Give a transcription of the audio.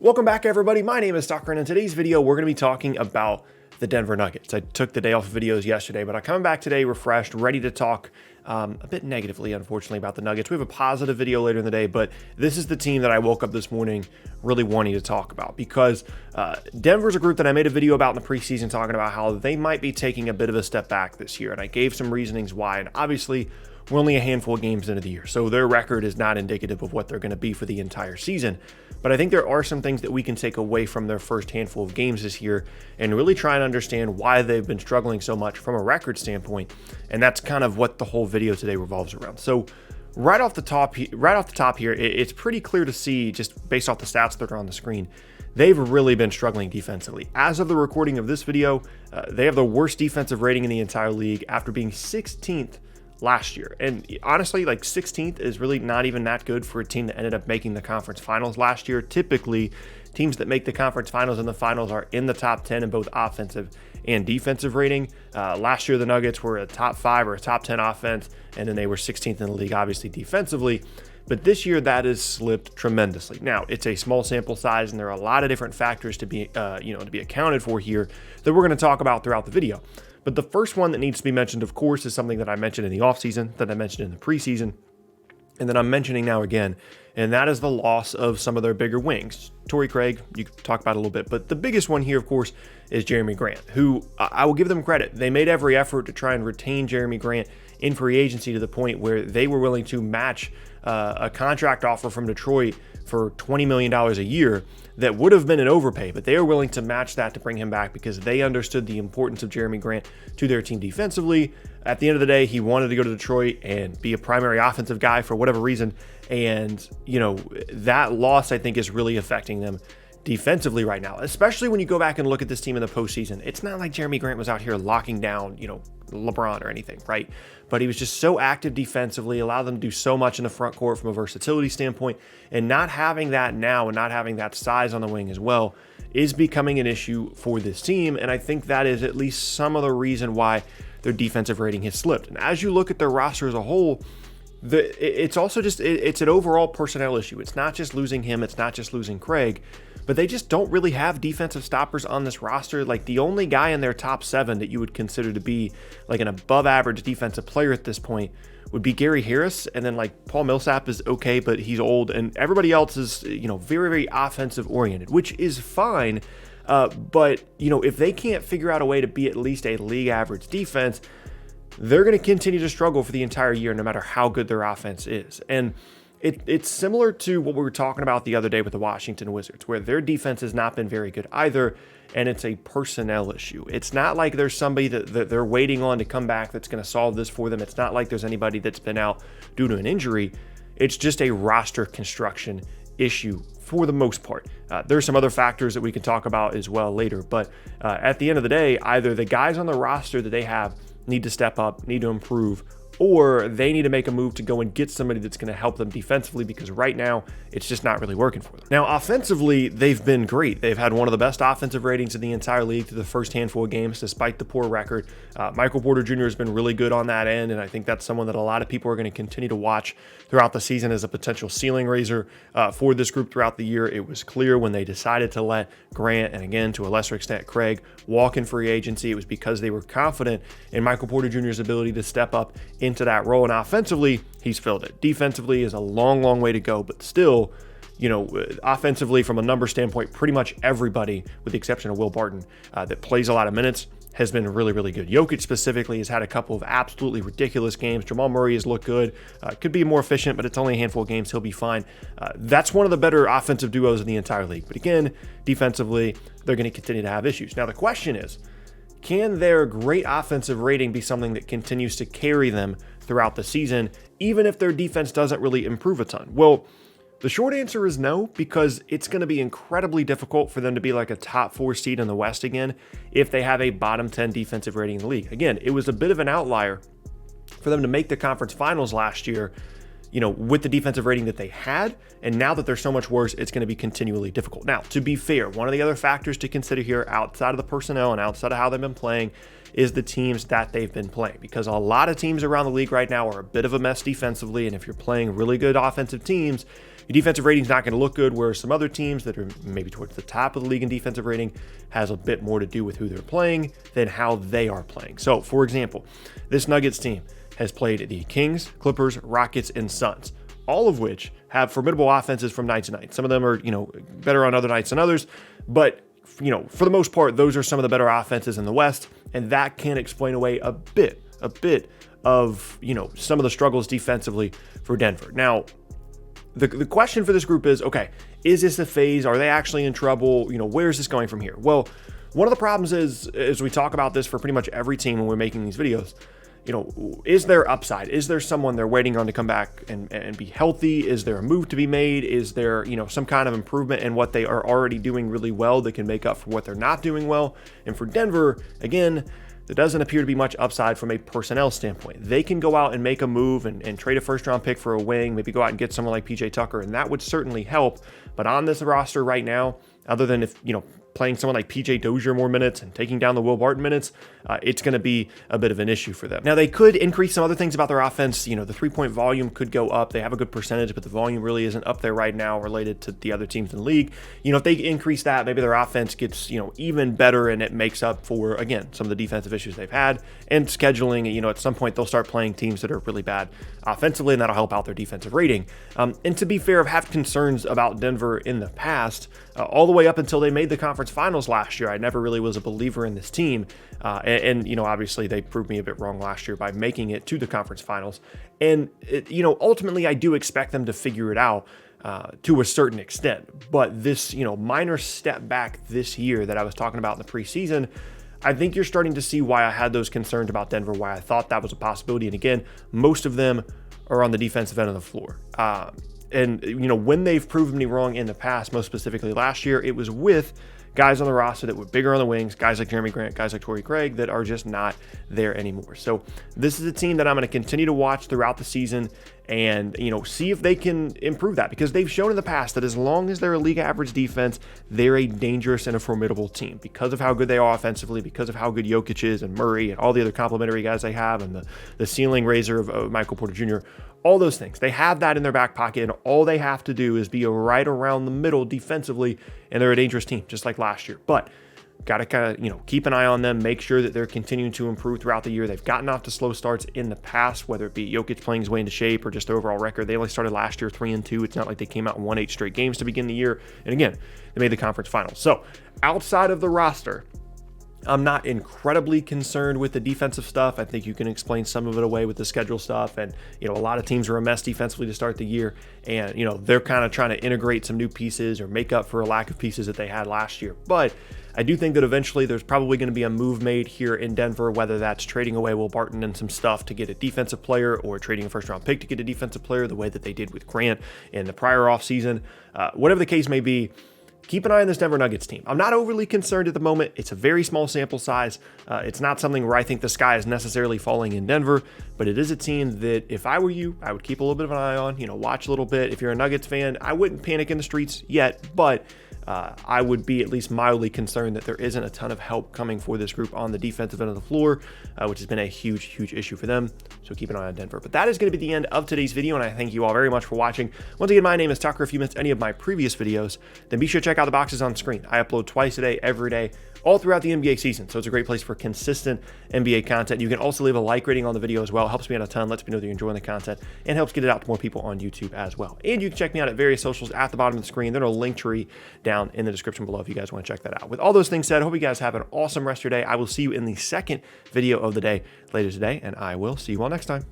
Welcome back, everybody. My name is Tucker, and in today's video, we're going to be talking about the Denver Nuggets. I took the day off of videos yesterday, but I'm coming back today refreshed, ready to talk a bit negatively, unfortunately, about the Nuggets. We have a positive video later in the day, but this is the team that I woke up this morning really wanting to talk about because Denver's a group that I made a video about in the preseason talking about how they might be taking a bit of a step back this year, and I gave some reasonings why, and obviously, we're only a handful of games into the year, so their record is not indicative of what they're going to be for the entire season. But I think there are some things that we can take away from their first handful of games this year and really try and understand why they've been struggling so much from a record standpoint. And that's kind of what the whole video today revolves around. So right off the top here, it's pretty clear to see, just based off the stats that are on the screen, they've really been struggling defensively. As of the recording of this video, they have the worst defensive rating in the entire league after being 16th last year. And honestly, like 16th is really not even that good for a team that ended up making the conference finals last year. Typically, teams that make the conference finals and the finals are in the top 10 in both offensive and defensive rating. Last year, the Nuggets were a top 5 or a top 10 offense, and then they were 16th in the league, obviously defensively. But this year, that has slipped tremendously. Now, it's a small sample size, and there are a lot of different factors to be accounted for here that we're going to talk about throughout the video. But the first one that needs to be mentioned, of course, is something that I mentioned in the offseason, that I mentioned in the preseason, and that I'm mentioning now again, and that is the loss of some of their bigger wings. Torrey Craig, you could talk about it a little bit, but the biggest one here, of course, is Jerami Grant, who I will give them credit. They made every effort to try and retain Jerami Grant in free agency to the point where they were willing to match a contract offer from Detroit for $20 million a year that would have been an overpay, but they were willing to match that to bring him back because they understood the importance of Jerami Grant to their team defensively. At the end of the day, he wanted to go to Detroit and be a primary offensive guy for whatever reason. And, that loss, I think, is really affecting them defensively right now, especially when you go back and look at this team in the postseason. It's not like Jerami Grant was out here locking down, LeBron or anything, right? But he was just so active defensively, allowed them to do so much in the front court from a versatility standpoint, and not having that now and not having that size on the wing as well is becoming an issue for this team. And I think that is at least some of the reason why their defensive rating has slipped. And as you look at their roster as a whole, it's also just, it's an overall personnel issue. It's not just losing him, it's not just losing Craig, but they just don't really have defensive stoppers on this roster. Like the only guy in their top 7 that you would consider to be like an above average defensive player at this point would be Gary Harris. And then like Paul Millsap is okay, but he's old, and everybody else is, very, very offensive oriented, which is fine. But if they can't figure out a way to be at least a league average defense, they're going to continue to struggle for the entire year, no matter how good their offense is. And it's similar to what we were talking about the other day with the Washington Wizards, where their defense has not been very good either, and it's a personnel issue. It's not like there's somebody that they're waiting on to come back that's going to solve this for them. It's not like there's anybody that's been out due to an injury. It's just a roster construction issue for the most part. There's some other factors that we can talk about as well later, but at the end of the day, either the guys on the roster that they have need to step up, need to improve, or they need to make a move to go and get somebody that's going to help them defensively, because right now it's just not really working for them. Now, offensively, they've been great. They've had one of the best offensive ratings in the entire league through the first handful of games, despite the poor record. Michael Porter Jr. has been really good on that end, and I think that's someone that a lot of people are going to continue to watch throughout the season as a potential ceiling raiser for this group throughout the year. It was clear when they decided to let Grant, and again, to a lesser extent, Craig, walk in free agency. It was because they were confident in Michael Porter Jr.'s ability to step up into that role, and offensively, he's filled it. Defensively is a long, long way to go, but still, offensively, from a number standpoint, pretty much everybody, with the exception of Will Barton, that plays a lot of minutes, has been really, really good. Jokic specifically has had a couple of absolutely ridiculous games. Jamal Murray has looked good. Could be more efficient, but it's only a handful of games. He'll be fine. That's one of the better offensive duos in the entire league. But again, defensively, they're going to continue to have issues. Now, the question is, can their great offensive rating be something that continues to carry them throughout the season, even if their defense doesn't really improve a ton? Well, the short answer is no, because it's going to be incredibly difficult for them to be like a top 4 seed in the West again if they have a bottom 10 defensive rating in the league. Again, it was a bit of an outlier for them to make the conference finals last year, with the defensive rating that they had. And now that they're so much worse, it's going to be continually difficult. Now, to be fair, one of the other factors to consider here outside of the personnel and outside of how they've been playing is the teams that they've been playing, because a lot of teams around the league right now are a bit of a mess defensively. And if you're playing really good offensive teams, your defensive rating's not going to look good, whereas some other teams that are maybe towards the top of the league in defensive rating has a bit more to do with who they're playing than how they are playing. So, for example, this Nuggets team has played the Kings, Clippers, Rockets, and Suns, all of which have formidable offenses from night to night. Some of them are, better on other nights than others, but for the most part, those are some of the better offenses in the West, and that can explain away a bit of, some of the struggles defensively for Denver. Now, the question for this group is, okay, is this a phase? Are they actually in trouble? Where is this going from here? Well, one of the problems is, as we talk about this for pretty much every team when we're making these videos, is there upside? Is there someone they're waiting on to come back and be healthy? Is there a move to be made? Is there, some kind of improvement in what they are already doing really well that can make up for what they're not doing well? And for Denver, again, there doesn't appear to be much upside from a personnel standpoint. They can go out and make a move and trade a first-round pick for a wing, maybe go out and get someone like PJ Tucker, and that would certainly help. But on this roster right now, other than if, playing someone like PJ Dozier more minutes and taking down the Will Barton minutes, it's going to be a bit of an issue for them. Now, they could increase some other things about their offense. The three-point volume could go up. They have a good percentage, but the volume really isn't up there right now related to the other teams in the league. If they increase that, maybe their offense gets, even better, and it makes up for, again, some of the defensive issues they've had. And scheduling, at some point, they'll start playing teams that are really bad offensively, and that'll help out their defensive rating. And to be fair, I've had concerns about Denver in the past, all the way up until they made the conference finals last year. I never really was a believer in this team. And obviously they proved me a bit wrong last year by making it to the conference finals. And, ultimately I do expect them to figure it out to a certain extent. But this, minor step back this year that I was talking about in the preseason, I think you're starting to see why I had those concerns about Denver, why I thought that was a possibility. And again, most of them are on the defensive end of the floor. And, when they've proven me wrong in the past, most specifically last year, it was with guys on the roster that were bigger on the wings, guys like Jeremy Grant, guys like Torrey Craig that are just not there anymore. So this is a team that I'm going to continue to watch throughout the season and, see if they can improve that, because they've shown in the past that as long as they're a league average defense, they're a dangerous and a formidable team because of how good they are offensively, because of how good Jokic is and Murray and all the other complimentary guys they have, and the ceiling raiser of Michael Porter Jr., all those things. They have that in their back pocket, and all they have to do is be right around the middle defensively, and they're a dangerous team, just like last year. But got to kind of, keep an eye on them, make sure that they're continuing to improve throughout the year. They've gotten off to slow starts in the past, whether it be Jokic playing his way into shape or just their overall record. They only started last year 3-2. It's not like they came out and won 8 straight games to begin the year. And again, they made the conference finals. So outside of the roster, I'm not incredibly concerned with the defensive stuff. I think you can explain some of it away with the schedule stuff. And, a lot of teams are a mess defensively to start the year. And, they're kind of trying to integrate some new pieces or make up for a lack of pieces that they had last year. But I do think that eventually there's probably going to be a move made here in Denver, whether that's trading away Will Barton and some stuff to get a defensive player or trading a first-round pick to get a defensive player, the way that they did with Grant in the prior offseason. Whatever the case may be, keep an eye on this Denver Nuggets team. I'm not overly concerned at the moment. It's a very small sample size. It's not something where I think the sky is necessarily falling in Denver, but it is a team that if I were you, I would keep a little bit of an eye on, watch a little bit. If you're a Nuggets fan, I wouldn't panic in the streets yet, but I would be at least mildly concerned that there isn't a ton of help coming for this group on the defensive end of the floor, which has been a huge issue for them. So keep an eye on Denver. But that is going to be the end of today's video, and I thank you all very much for watching. Once again, my name is Tucker. If you missed any of my previous videos, then be sure to check out the boxes on screen. I upload twice a day, every day, all throughout the NBA season. So it's a great place for consistent NBA content. You can also leave a like rating on the video as well. It helps me out a ton, lets me know that you're enjoying the content, and helps get it out to more people on YouTube as well. And you can check me out at various socials at the bottom of the screen. There's a link tree down in the description below if you guys want to check that out. With all those things said, I hope you guys have an awesome rest of your day. I will see you in the second video of the day later today, and I will see you all next time.